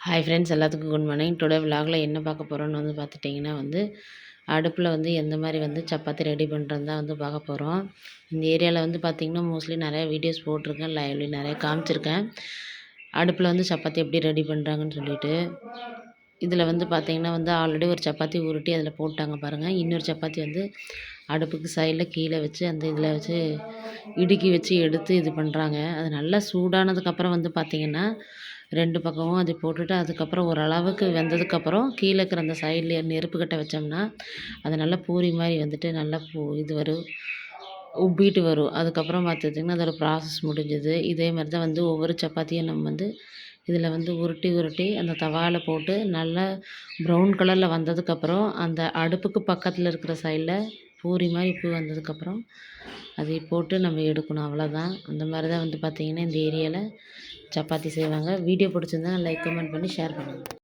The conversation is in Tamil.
ஹாய் ஃப்ரெண்ட்ஸ், எல்லாத்துக்கும் குட் மார்னிங். டுடே விலாகில் என்ன பார்க்க போகிறோன்னு பார்த்துட்டிங்கன்னா அடுப்பில் எந்த மாதிரி சப்பாத்தி ரெடி பண்ணுறது தான் பார்க்க போகிறோம். இந்த ஏரியாவில் பார்த்திங்கன்னா மோஸ்ட்லி நிறையா வீடியோஸ் போட்டிருக்கேன், லைவ்லி நிறைய காமிச்சிருக்கேன். அடுப்பில் சப்பாத்தி எப்படி ரெடி பண்ணுறாங்கன்னு சொல்லிட்டு. இதில் பார்த்திங்கன்னா ஆல்ரெடி ஒரு சப்பாத்தி உருட்டி அதில் போட்டாங்க பாருங்கள். இன்னொரு சப்பாத்தி அடுப்புக்கு சைடில் கீழே வச்சு அந்த இதில் வச்சு இடுக்கி வச்சு எடுத்து இது பண்ணுறாங்க. அது நல்லா சூடானதுக்கப்புறம் பார்த்திங்கன்னா 2 பக்கமும் அது போட்டுட்டு அதுக்கப்புறம் ஓரளவுக்கு வெந்ததுக்கப்புறம் கீழே இருக்கிற அந்த சைட்லேயே நெருப்பு கட்ட வச்சோம்னா அது நல்லா பூரி மாதிரி நல்லா இது வரும், உப்பிட்டு வரும். அதுக்கப்புறம் பார்த்துட்டிங்கன்னா அதோட ப்ராசஸ் முடிஞ்சது. இதே மாதிரி தான் ஒவ்வொரு சப்பாத்தியும் நம்ம இதில் உருட்டி உருட்டி அந்த தவாவில் போட்டு நல்லா ப்ரௌன் கலரில் வந்ததுக்கப்புறம் அந்த அடுப்புக்கு பக்கத்தில் இருக்கிற சைடில் பூரி மாதிரி பூ வந்ததுக்கப்புறம் அதை போட்டு நம்ம எடுக்கணும். அவ்வளோதான். அந்த மாதிரி தான் பார்த்திங்கன்னா இந்த ஏரியாவில் சப்பாத்தி செய்வாங்க. வீடியோ பிடிச்சிருந்தா லைக், கமெண்ட் பண்ணி ஷேர் பண்ணுங்கள்.